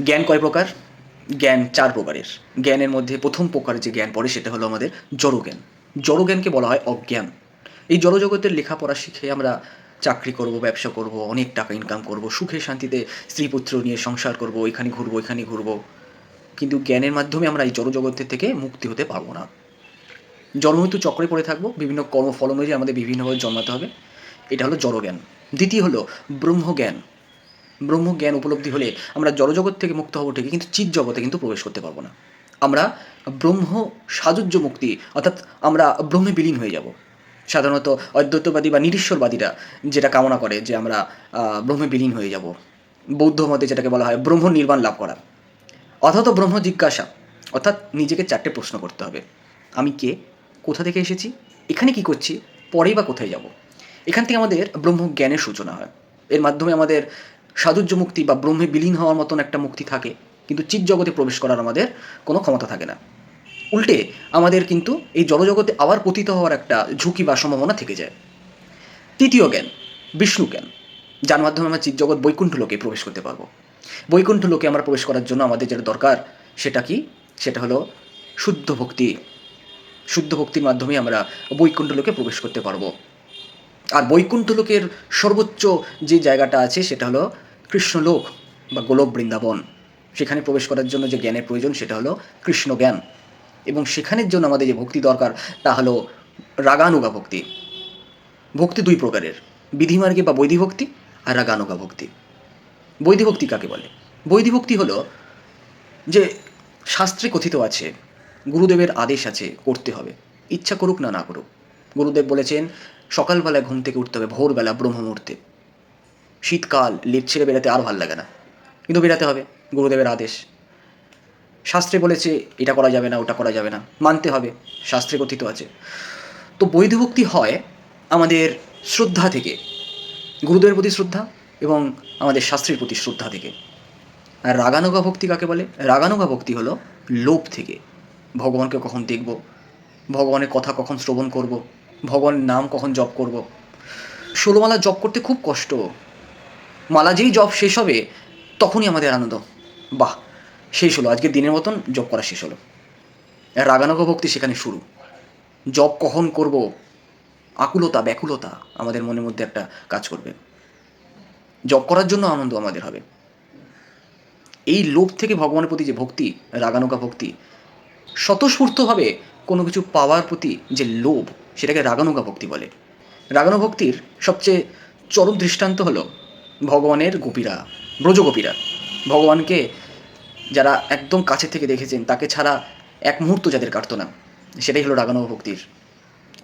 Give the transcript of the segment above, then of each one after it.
জ্ঞান কয় প্রকার? জ্ঞান ৪ প্রকারের। জ্ঞানের মধ্যে প্রথম প্রকার যে জ্ঞান পড়ে সেটা হলো আমাদের জড়জ্ঞান। জড়জ্ঞানকে বলা হয় অজ্ঞান। এই জড়জগতের লেখাপড়া শিখে আমরা চাকরি করব, ব্যবসা করব, অনেক টাকা ইনকাম করব, সুখে শান্তিতে স্ত্রী-পুত্র নিয়ে সংসার করব, এখানে ঘুরবো, এখানে ঘুরবো। কিন্তু জ্ঞানের মাধ্যমে আমরা এই জড়জগতের থেকে মুক্তি হতে পারবো না। জন্মমৃত্যু চক্রে পড়ে থাকবো, বিভিন্ন কর্মফল অনুযায়ী আমাদের বিভিন্নভাবে জন্মাতে হবে। এটা হলো জড়জ্ঞান। দ্বিতীয় হলো ব্রহ্মজ্ঞান। ব্রহ্মজ্ঞান উপলব্ধি হলে আমরা জড়জগৎ থেকে মুক্ত হব ঠিকই, কিন্তু চিৎ জগতে কিন্তু প্রবেশ করতে পারবো না। আমরা ব্রহ্ম সাযুজ্য মুক্তি, অর্থাৎ আমরা ব্রহ্মে বিলীন হয়ে যাব। সাধারণত অদ্বৈতবাদী বা নিরীশ্বরবাদীরা যেটা কামনা করে যে আমরা ব্রহ্মে বিলীন হয়ে যাব। বৌদ্ধ মতে যেটাকে বলা হয় ব্রহ্ম নির্বাণ লাভ করা। অথচ ব্রহ্ম জিজ্ঞাসা, অর্থাৎ নিজেকে ৪টে প্রশ্ন করতে হবে। আমি কে? কোথা থেকে এসেছি? এখানে কি করছি? পরেই বা কোথায় যাব? এখান থেকে আমাদের ব্রহ্মজ্ঞানের সূচনা হয়। এর মাধ্যমে আমাদের সাযুজ্য মুক্তি বা ব্রহ্মে বিলীন হওয়ার মতন একটা মুক্তি থাকে, কিন্তু চিৎ জগতে প্রবেশ করার আমাদের কোনো ক্ষমতা থাকে না। উল্টে আমাদের কিন্তু এই জড়জগতে আবার পতিত হওয়ার একটা ঝুঁকি বা সম্ভাবনা থেকে যায়। তৃতীয় জ্ঞান, বিষ্ণু জ্ঞান, যার মাধ্যমে আমরা চিৎজগৎ বৈকুণ্ঠ লোকে প্রবেশ করতে পারবো। বৈকুণ্ঠ লোকে আমরা প্রবেশ করার জন্য আমাদের যেটা দরকার সেটা কি? সেটা হলো শুদ্ধ ভক্তি। শুদ্ধ ভক্তির মাধ্যমে আমরা বৈকুণ্ঠ লোকে প্রবেশ করতে পারবো। আর বৈকুণ্ঠ লোকের সর্বোচ্চ যে জায়গাটা আছে সেটা হলো কৃষ্ণলোক বা গোলক বৃন্দাবন। সেখানে প্রবেশ করার জন্য যে জ্ঞানের প্রয়োজন সেটা হলো কৃষ্ণ জ্ঞান। এবং সেখানের জন্য আমাদের যে ভক্তি দরকার তা হলো রাগানুগা ভক্তি। ভক্তি দুই প্রকারের, বিধিমার্গে বা বৈধিভক্তি আর রাগানুগা ভক্তি। বৈধিভক্তি কাকে বলে? বৈধিভক্তি হলো যে শাস্ত্রে কথিত আছে, গুরুদেবের আদেশ আছে, করতে হবে, ইচ্ছা করুক না না করুক। গুরুদেব বলেছেন সকালবেলায় ঘুম থেকে উঠতে হবে, ভোরবেলা ব্রহ্ম মুহূর্তে। শীতকাল লেপ ছেড়ে বেরাতে আর ভাল লাগে না, কিন্তু বেরাতে হবে, গুরুদেবের আদেশ। শাস্ত্রে বলেছে এটা করা যাবে না, ওটা করা যাবে না, মানতে হবে, শাস্ত্রে কথিত আছে। তো বৈধভক্তি হয় আমাদের শ্রদ্ধা থেকে, গুরুদেবের প্রতি শ্রদ্ধা এবং আমাদের শাস্ত্রের প্রতি শ্রদ্ধা থেকে। আর রাগানুগা ভক্তি কাকে বলে? রাগানুগা ভক্তি হলো লোভ থেকে। ভগবানকে কখন দেখব, ভগবানের কথা কখন শ্রবণ করব, ভগবানের নাম কখন জপ করব। ১৬ মালা জপ করতে খুব কষ্ট, মালা যেই জপ শেষ হবে তখনই আমাদের আনন্দ, বাহ শেষ হলো, আজকের দিনের মতন জপ করা শেষ হলো। রাগানুগা ভক্তি সেখানে শুরু। জপ কখন করব, আকুলতা ব্যাকুলতা আমাদের মনের মধ্যে একটা কাজ করবে। জপ করার জন্য আনন্দ আমাদের হবে। এই লোভ থেকে ভগবানের প্রতি যে ভক্তি, রাগানুগা ভক্তি, স্বতঃস্ফূর্তভাবে কোনো কিছু পাওয়ার প্রতি যে লোভ, সেটাকে রাগানুগা ভক্তি বলে। রাগানু ভক্তির সবচেয়ে চরম দৃষ্টান্ত হলো ভগবানের গোপীরা, ব্রজগোপীরা। ভগবানকে যারা একদম কাছে থেকে দেখেছেন, তাকে ছাড়া এক মুহূর্ত যাদের কাটত না, সেটাই হলো রাগানু ভক্তির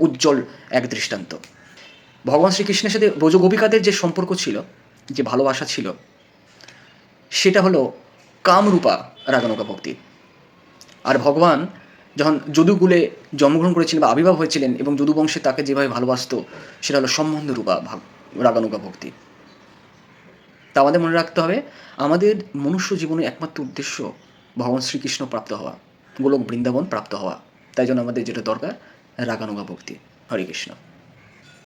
উজ্জ্বল এক দৃষ্টান্ত। ভগবান শ্রীকৃষ্ণের সাথে ব্রজগোপিকাদের যে সম্পর্ক ছিল, যে ভালোবাসা ছিল, সেটা হলো কামরূপা রাগানুগা ভক্তি। আর ভগবান যখন যদুকুলে জন্মগ্রহণ করেছিলেন বা আবির্ভাব হয়েছিলেন এবং যদু বংশে তাকে যেভাবে ভালোবাসত, সেটা হলো সম্বন্ধরূপা রাগানুগা ভক্তি। তা আমাদের মনে রাখতে হবে, আমাদের মনুষ্য জীবনের একমাত্র উদ্দেশ্য ভগবান শ্রীকৃষ্ণ প্রাপ্ত হওয়া, গোলক বৃন্দাবন প্রাপ্ত হওয়া। তাই জন্য আমাদের যেটা দরকার রাগানুগা ভক্তি। হরে কৃষ্ণ।